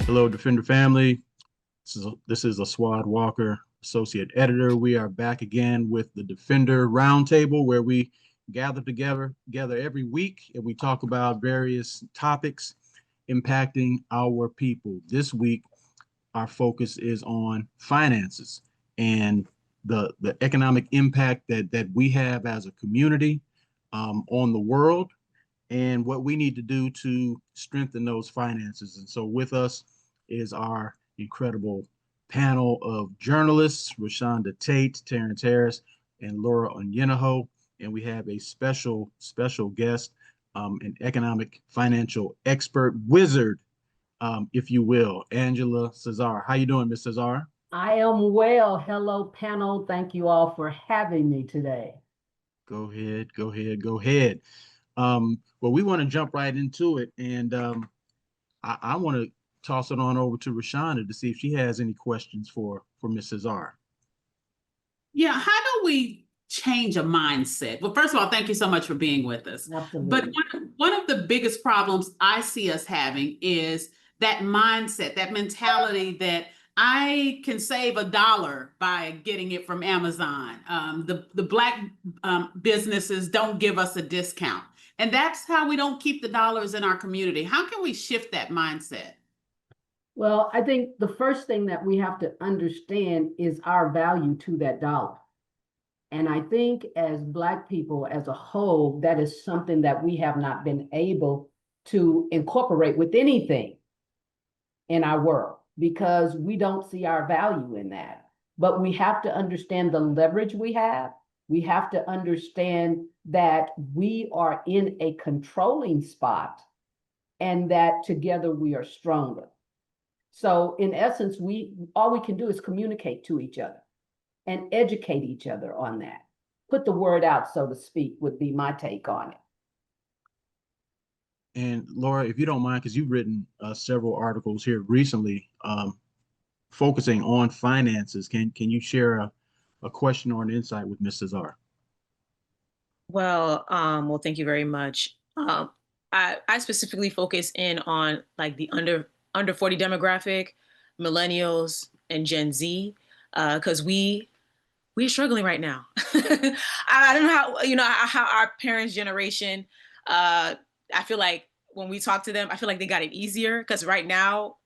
Hello, Defender family. This is a Swad Walker, associate editor. We are back again with the Defender Roundtable, where we gather together every week and we talk about various topics impacting our people. This week, our focus is on finances and the economic impact that we have as a community on the world and what we need to do to strengthen those finances. And so with us is our incredible panel of journalists, Rashonda Tate, Terrence Harris, and Laura Onyenaho. And we have a special guest, an economic financial expert wizard, if you will, Angela Cesar. How you doing, Miss Cesar? I am well. Hello, panel. Thank you all for having me today. Go ahead. Well, we want to jump right into it, and I want to toss it on over to Rashonda to see if she has any questions for Miss Cesar. Yeah, how do we change a mindset? Well, first of all, thank you so much for being with us. Absolutely. But one of the biggest problems I see us having is that mindset, that mentality that I can save $1 by getting it from Amazon. The Black businesses don't give us a discount. And that's how we don't keep the dollars in our community. How can we shift that mindset? Well, I think the first thing that we have to understand is our value to that dollar. And I think as Black people as a whole, that is something that we have not been able to incorporate with anything in our world because we don't see our value in that. But we have to understand the leverage we have. We have to understand that we are in a controlling spot and that together we are stronger. So in essence, all we can do is communicate to each other and educate each other on that. Put the word out, so to speak, would be my take on it. And Laura, if you don't mind, because you've written several articles here recently focusing on finances, can you share a question or an insight with Ms. Cesar? Well, thank you very much. I specifically focus in on like the under 40 demographic, millennials, and Gen Z, because we're struggling right now. I don't know how our parents' generation. I feel like when we talk to them, I feel like they got it easier because right now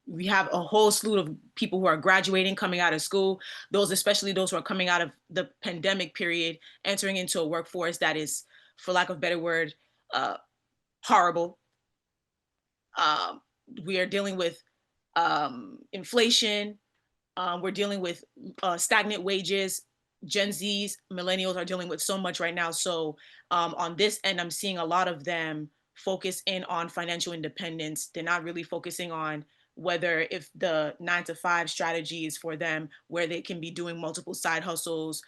we have a whole slew of people who are graduating, coming out of school, especially those who are coming out of the pandemic period, entering into a workforce that is, for lack of a better word, horrible. We are dealing with inflation. We're dealing with stagnant wages. Gen Zs, millennials are dealing with so much right now. So on this end, I'm seeing a lot of them focus in on financial independence. They're not really focusing on whether if the 9-to-5 strategy is for them, where they can be doing multiple side hustles,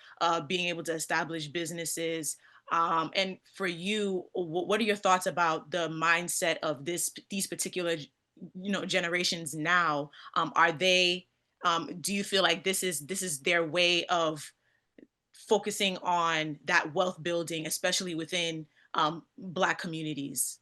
being able to establish businesses. And for you, what are your thoughts about the mindset of these particular, generations now? Are they? Do you feel like this is their way of focusing on that wealth building, especially within Black communities?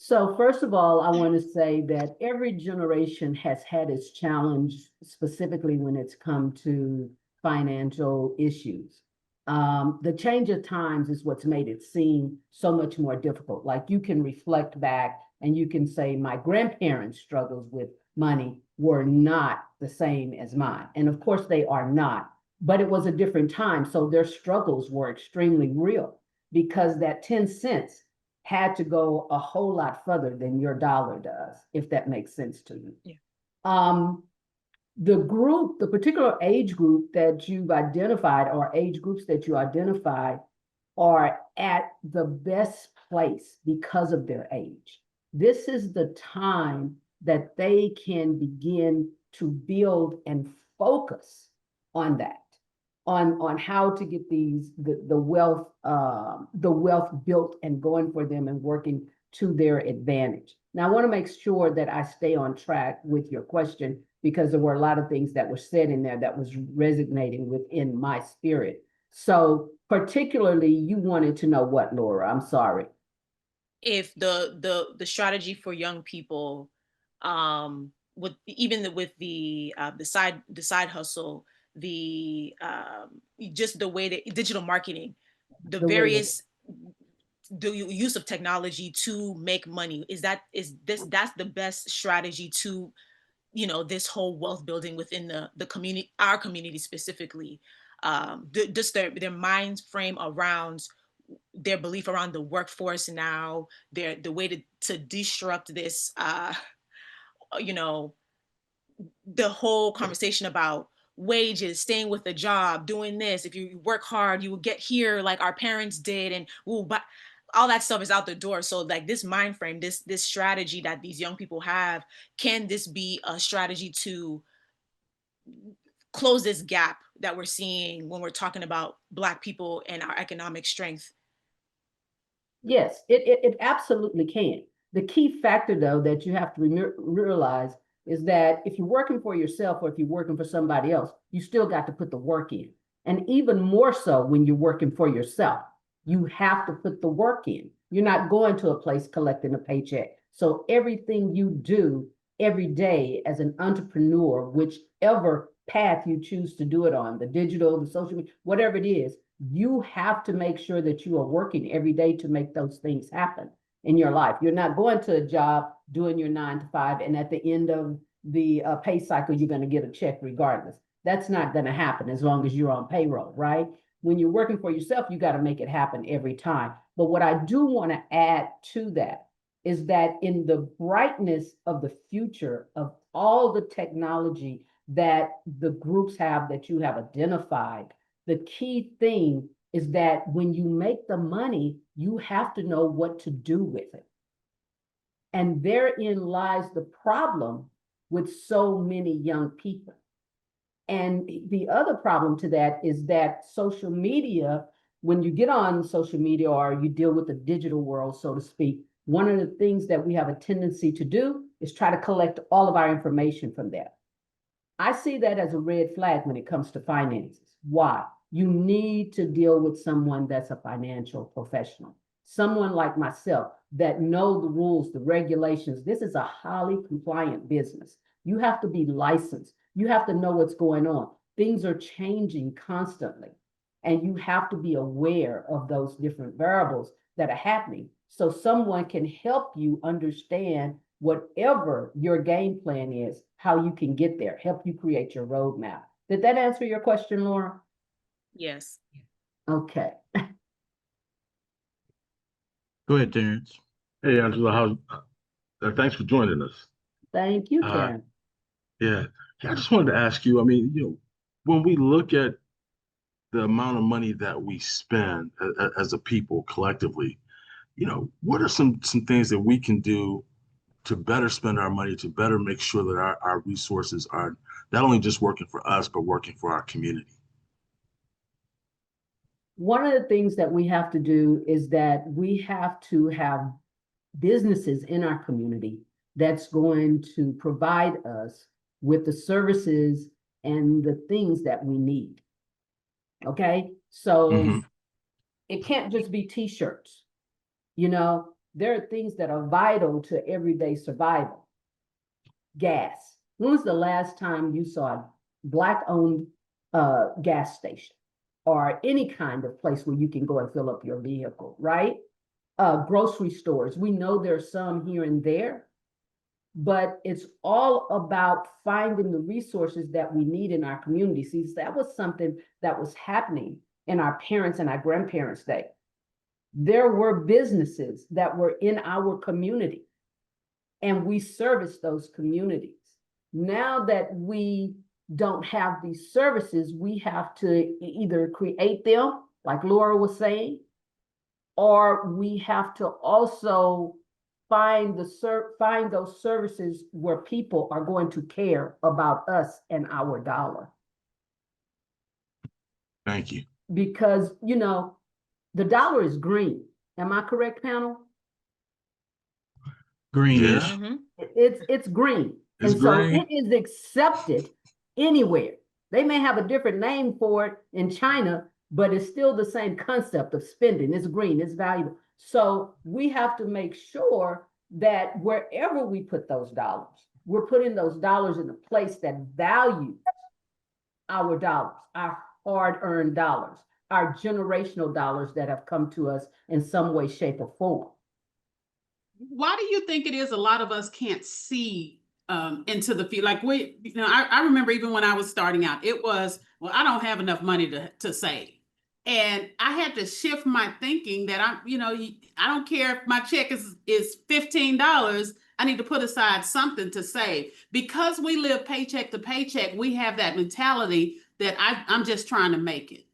So first of all, I want to say that every generation has had its challenge, specifically when it's come to financial issues. The change of times is what's made it seem so much more difficult. Like you can reflect back and you can say my grandparents' struggles with money were not the same as mine. And of course they are not, but it was a different time. So their struggles were extremely real because that 10 cents had to go a whole lot further than your dollar does, if that makes sense to you. Yeah. The particular age group that you've identified or age groups that you identified are at the best place because of their age. This is the time that they can begin to build and focus on that, on how to get the wealth built and going for them and working to their advantage. Now, I want to make sure that I stay on track with your question because there were a lot of things that were said in there that was resonating within my spirit. So particularly, you wanted to know what, Laura? I'm sorry. If the strategy for young people with with the side hustle, the just the way that digital marketing, the The way that, various the use of technology to make money, that's the best strategy to, this whole wealth building within the community, our community specifically. Just their mind frame around their belief around the workforce now, the way to destruct this, you know the whole conversation about wages, staying with a job, doing this. If you work hard, you will get here like our parents did, and but all that stuff is out the door. So like this mind frame, this strategy that these young people have, can this be a strategy to close this gap that we're seeing when we're talking about Black people and our economic strength? yes, it absolutely can. The key factor, though, that you have to realize is that if you're working for yourself or if you're working for somebody else, you still got to put the work in. And even more so when you're working for yourself, you have to put the work in. You're not going to a place collecting a paycheck. So everything you do every day as an entrepreneur, whichever path you choose to do it on, the digital, the social media, whatever it is, you have to make sure that you are working every day to make those things happen in your life. You're not going to a job doing your 9 to 5, and at the end of the pay cycle, you're going to get a check regardless. That's not going to happen as long as you're on payroll, right? When you're working for yourself, you got to make it happen every time. But what I do want to add to that is that in the brightness of the future of all the technology that the groups have that you have identified, the key thing is that when you make the money, you have to know what to do with it. And therein lies the problem with so many young people. And the other problem to that is that social media, when you get on social media or you deal with the digital world, so to speak, one of the things that we have a tendency to do is try to collect all of our information from there. I see that as a red flag when it comes to finances. Why? You need to deal with someone that's a financial professional, someone like myself that know the rules, the regulations. This is a highly compliant business. You have to be licensed. You have to know what's going on. Things are changing constantly, and you have to be aware of those different variables that are happening so someone can help you understand whatever your game plan is, how you can get there, help you create your roadmap. Did that answer your question, Laura? Yes. Okay. Go ahead, Terrence. Hey, Angela, thanks for joining us. Thank you, Uh, Karen. yeah. Hey, I just wanted to ask you, I mean, when we look at the amount of money that we spend as a people collectively, what are some things that we can do to better spend our money, to better make sure that our resources are not only just working for us, but working for our community? One of the things that we have to do is that we have to have businesses in our community that's going to provide us with the services and the things that we need. Okay, so it can't just be t-shirts. There are things that are vital to everyday survival. Gas. When was the last time you saw a Black-owned gas station or any kind of place where you can go and fill up your vehicle, right? Grocery stores. We know there's some here and there, but it's all about finding the resources that we need in our community. See, that was something that was happening in our parents' and our grandparents' day. There were businesses that were in our community, and we serviced those communities. Now that we don't have these services, we have to either create them, like Laura was saying, or we have to also find those services where people are going to care about us and our dollar. Thank you. Because, the dollar is green. Am I correct, panel? Greenish. Yeah. Mm-hmm. It's green. It's And so green. it is accepted anywhere. They may have a different name for it in China, but it's still the same concept of spending. It's green, it's valuable. So we have to make sure that wherever we put those dollars, we're putting those dollars in a place that values our dollars, our hard-earned dollars, our generational dollars that have come to us in some way, shape, or form. Why do you think it is a lot of us can't see into the future? Like I remember even when I was starting out, it was, well, I don't have enough money to save. And I had to shift my thinking that I don't care if my check is $15. I need to put aside something to save. Because we live paycheck to paycheck, we have that mentality that I'm just trying to make it.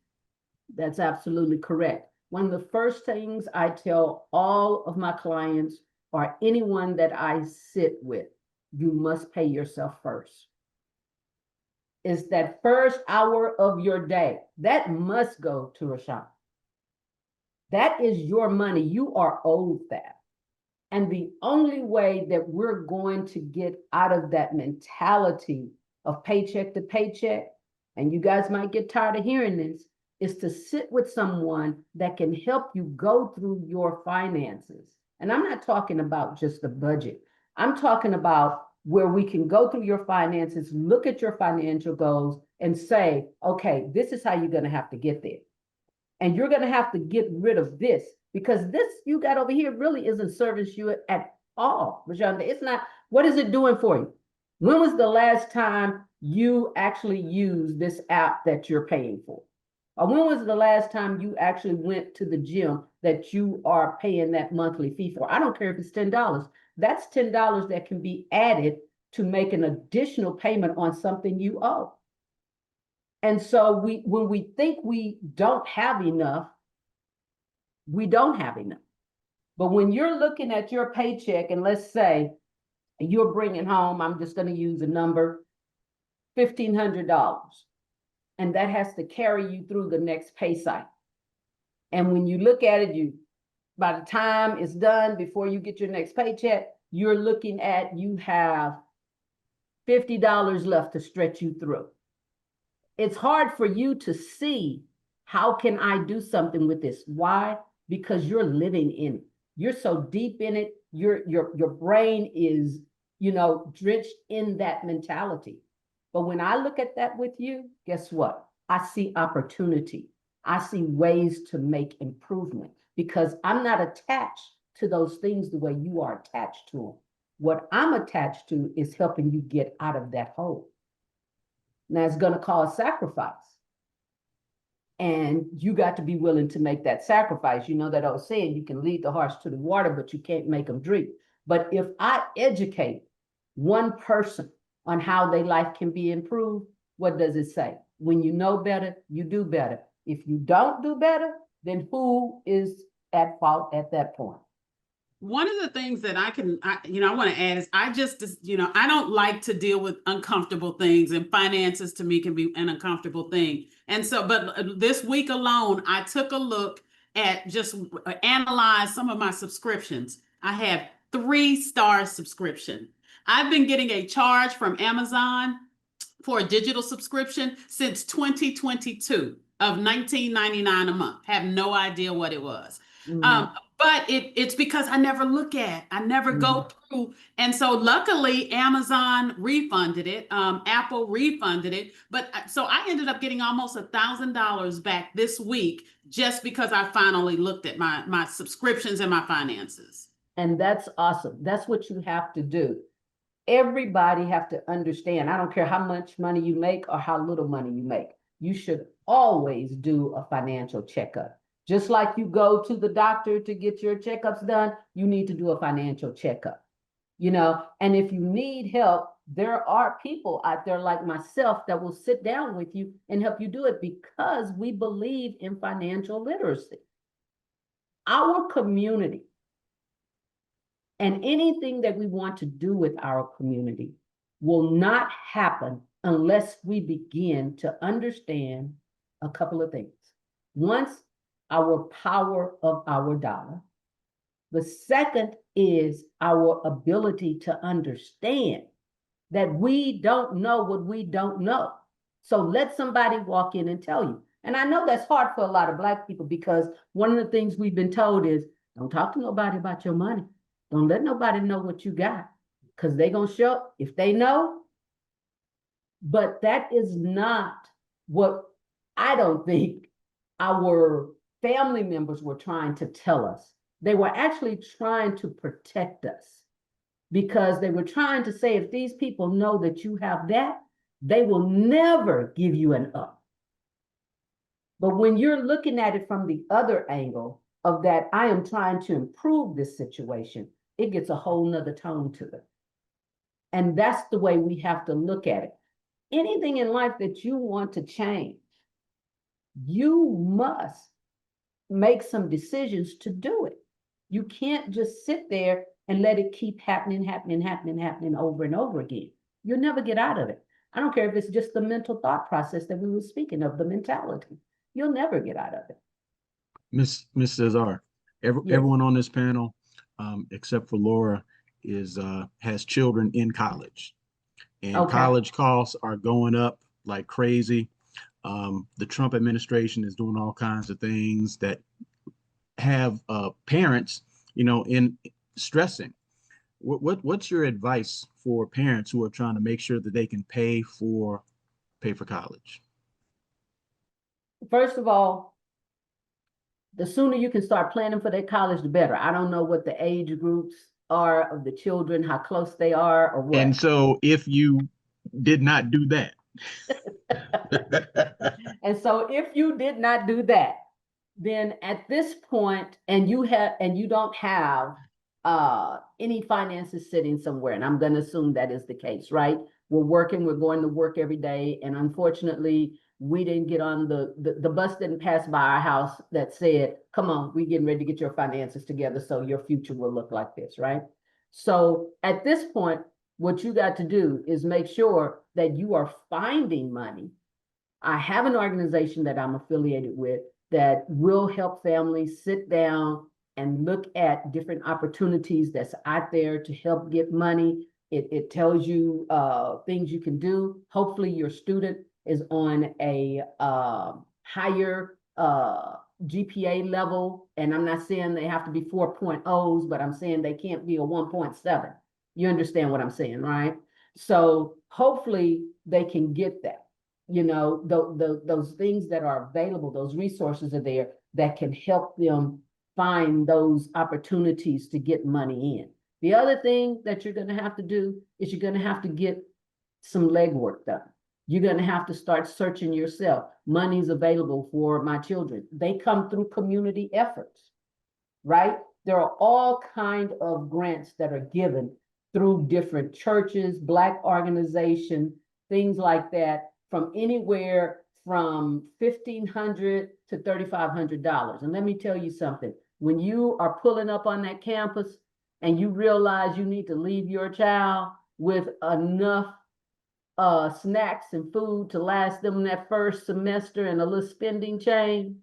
That's absolutely correct. One of the first things I tell all of my clients or anyone that I sit with, you must pay yourself first. Is that first hour of your day, that must go to Rashawn. That is your money. You are owed that. And the only way that we're going to get out of that mentality of paycheck to paycheck, and you guys might get tired of hearing this, is to sit with someone that can help you go through your finances. And I'm not talking about just the budget. I'm talking about where we can go through your finances, look at your financial goals and say, okay, this is how you're going to have to get there. And you're going to have to get rid of this because this you got over here really isn't serving you at all. It's not, what is it doing for you? When was the last time you actually used this app that you're paying for? Or when was the last time you actually went to the gym that you are paying that monthly fee for? I don't care if it's $10. That's $10 that can be added to make an additional payment on something you owe. And so when we think we don't have enough, we don't have enough. But when you're looking at your paycheck and let's say you're bringing home, I'm just going to use a number, $1,500. And that has to carry you through the next pay cycle. And when you look at it, by the time it's done, before you get your next paycheck, you're looking at, you have $50 left to stretch you through. It's hard for you to see, how can I do something with this? Why? Because you're living in it. You're so deep in it. Your brain is, drenched in that mentality. But when I look at that with you, guess what? I see opportunity. I see ways to make improvement because I'm not attached to those things the way you are attached to them. What I'm attached to is helping you get out of that hole. Now it's going to cause sacrifice. And you got to be willing to make that sacrifice. You know that old saying, you can lead the horse to the water, but you can't make them drink. But if I educate one person on how their life can be improved, what does it say? When you know better, you do better. If you don't do better, then who is at fault at that point? One of the things that I want to add is I don't like to deal with uncomfortable things, and finances to me can be an uncomfortable thing. And so, but this week alone, I took a look at just analyze some of my subscriptions. I have 3-star subscription. I've been getting a charge from Amazon for a digital subscription since 2022 of $19.99 a month. Have no idea what it was. Mm-hmm. But it's because I never go through. And so luckily Amazon refunded it. Apple refunded it. But so I ended up getting almost $1,000 back this week just because I finally looked at my subscriptions and my finances. And that's awesome. That's what you have to do. Everybody have to understand, I don't care how much money you make or how little money you make. You should always do a financial checkup. Just like you go to the doctor to get your checkups done, you need to do a financial checkup, and if you need help, there are people out there like myself that will sit down with you and help you do it because we believe in financial literacy. Our community and anything that we want to do with our community will not happen unless we begin to understand a couple of things. Once, our power of our dollar. The second is our ability to understand that we don't know what we don't know. So let somebody walk in and tell you. And I know that's hard for a lot of Black people because one of the things we've been told is, don't talk to nobody about your money. Don't let nobody know what you got. because they're gonna show up if they know. But that is not what I don't think our family members were trying to tell us. They were actually trying to protect us because they were trying to say, if these people know that you have that, they will never give you an up. But when you're looking at it from the other angle of that, I am trying to improve this situation, it gets a whole nother tone to it. And that's the way we have to look at it. Anything in life that you want to change, you must make some decisions to do it. You can't just sit there and let it keep happening over and over again. You'll never get out of it. I don't care if it's just the mental thought process that we were speaking of, the mentality. You'll never get out of it. Miss Cesar, Yes. everyone on this panel, except for Laura, has children in college, and Okay. college costs are going up like crazy. The Trump administration is doing all kinds of things that have parents, in stressing. What's your advice for parents who are trying to make sure that they can pay for college? First of all, the sooner you can start planning for that college, the better. I don't know what the age groups are of the children, how close they are, or what. And so if you did not do that, And so if you did not do that, then at this point, and you don't have any finances sitting somewhere, and I'm going to assume that is the case, right? We're going to work every day, and unfortunately, we didn't get on the bus didn't pass by our house that said, come on, we're getting ready to get your finances together so your future will look like this, right? So at this point, what you got to do is make sure that you are finding money. I have an organization that I'm affiliated with that will help families sit down and look at different opportunities that's out there to help get money. It tells you things you can do. Hopefully your student is on a higher GPA level. And I'm not saying they have to be 4.0s, but I'm saying they can't be a 1.7. You understand what I'm saying, right? So hopefully they can get that. Those things that are available, those resources are there that can help them find those opportunities to get money in. The other thing that you're going to have to do is you're going to have to get some legwork done. You're going to have to start searching yourself. Money's available for my children. They come through community efforts, right? There are all kinds of grants that are given through different churches, Black organizations, things like that, from anywhere from $1,500 to $3,500. And let me tell you something, when you are pulling up on that campus and you realize you need to leave your child with enough snacks and food to last them that first semester and a little spending change,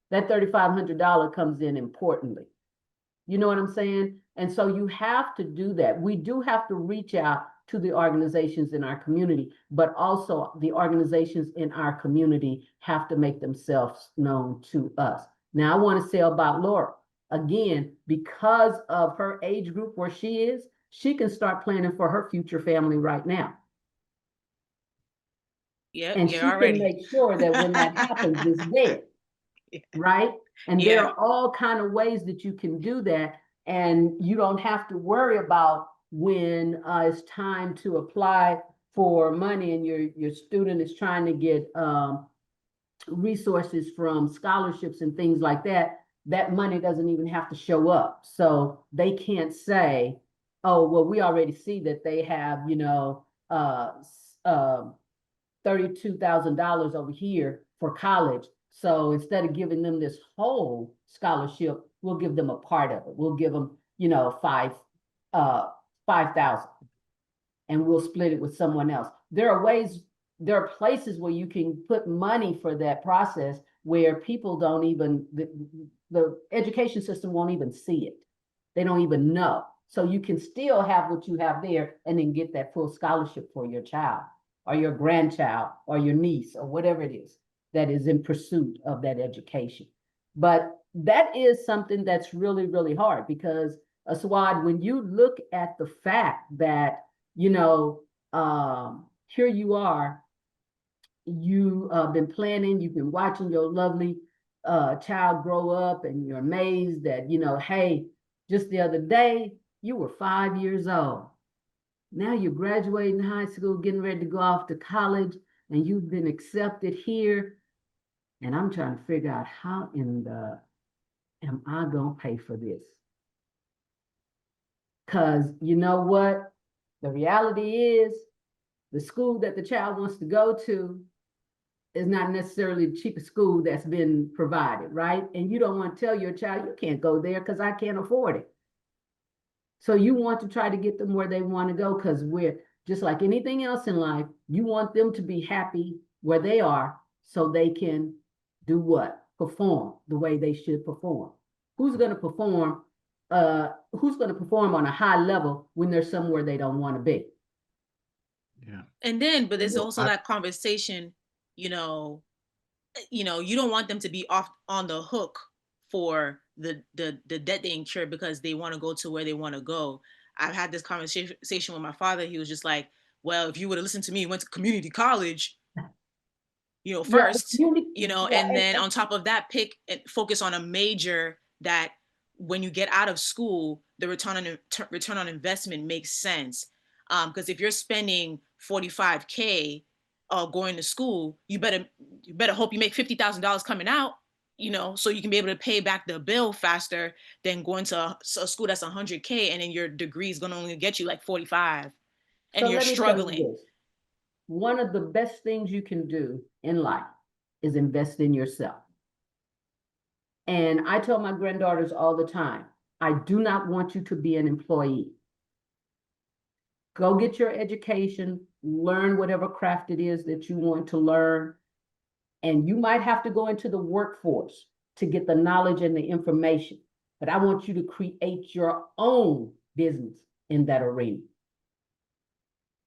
that $3,500 comes in importantly. You know what I'm saying? And so you have to do that. We do have to reach out to the organizations in our community, but also the organizations in our community have to make themselves known to us. Now, I want to say about Laura, again, because of her age group where she is, she can start planning for her future family right now. Yeah, and she already. can make sure that when that happens, it's there, Yeah. right? And Yeah. there are all kind of ways that you can do that, and you don't have to worry about when it's time to apply for money and your student is trying to get resources from scholarships and things like that. That money doesn't even have to show up. So they can't say, oh, well, we already see that they have, $32,000 over here for college. So instead of giving them this whole scholarship, we'll give them a part of it. We'll give them, 5,000, and we'll split it with someone else. There are places where you can put money for that process where people don't even, the education system won't even see it. They don't even know. So you can still have what you have there and then get that full scholarship for your child or your grandchild or your niece or whatever it is that is in pursuit of that education. But that is something that's really, really hard because Aswad, when you look at the fact that, here you are, you been planning, you've been watching your lovely child grow up, and you're amazed that, hey, just the other day, you were 5 years old. Now you're graduating high school, getting ready to go off to college, and you've been accepted here. And I'm trying to figure out how in the am I gonna pay for this? Because you know what? The reality is the school that the child wants to go to is not necessarily the cheapest school that's been provided, right? And you don't want to tell your child, you can't go there because I can't afford it. So you want to try to get them where they want to go, because we're just like anything else in life, you want them to be happy where they are so they can do what? Perform the way they should perform. Who's going to perform? Who's going to perform on a high level when they're somewhere they don't want to be? Yeah. And then, but there's Well, also that conversation, you don't want them to be off on the hook for the debt they incur because they want to go to where they want to go. I've had this conversation with my father. He was just like, well, if you would have listened to me, went to community college, first, and then on top of that, focus on a major that when you get out of school, the return on investment makes sense. Because if you're spending $45K going to school, you better hope you make $50,000 coming out, so you can be able to pay back the bill faster than going to a school that's $100K, and then your degree is going to only get you like 45, and So you're let me tell you struggling. this. One of the best things you can do in life is invest in yourself. And I tell my granddaughters all the time, I do not want you to be an employee. Go get your education, learn whatever craft it is that you want to learn. And you might have to go into the workforce to get the knowledge and the information. But I want you to create your own business in that arena.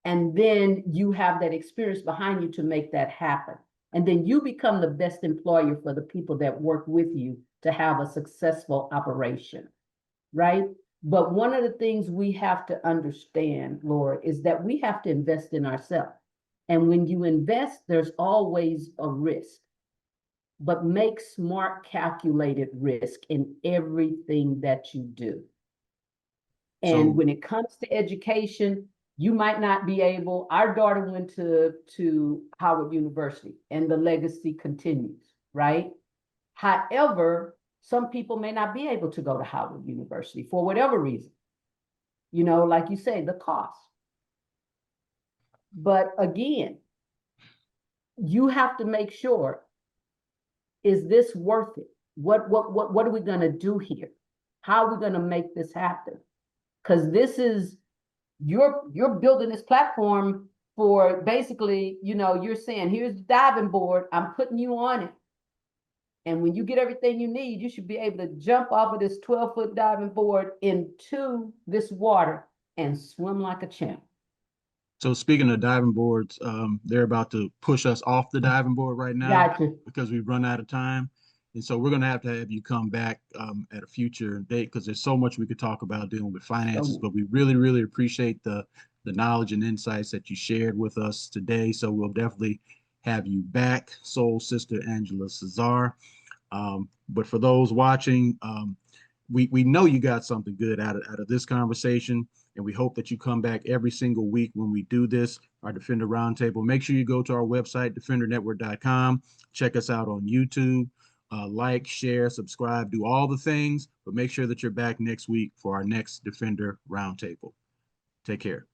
And then you have that experience behind you to make that happen. And then you become the best employer for the people that work with you to have a successful operation, right? But one of the things we have to understand, Laura, is that we have to invest in ourselves. And when you invest, there's always a risk. But make smart, calculated risk in everything that you do. And when it comes to education, you might not be able, our daughter went to Howard University and the legacy continues, right? However, some people may not be able to go to Howard University for whatever reason. Like you say, the cost. But again, you have to make sure, is this worth it? What are we going to do here? How are we going to make this happen? Because this is, you're building this platform for basically, you're saying, here's the diving board, I'm putting you on it. And when you get everything you need, you should be able to jump off of this 12-foot diving board into this water and swim like a champ. So speaking of diving boards, they're about to push us off the diving board right now. Gotcha. Because we've run out of time. And so we're going to have you come back at a future date, because there's so much we could talk about dealing with finances. But we really, really appreciate the knowledge and insights that you shared with us today. So we'll definitely have you back, Soul Sister Angela Cesar. But for those watching, we know you got something good out of this conversation, and we hope that you come back every single week when we do this, our Defender Roundtable. Make sure you go to our website, defendernetwork.com. Check us out on YouTube. Like, share, subscribe, do all the things, but make sure that you're back next week for our next Defender Roundtable. Take care.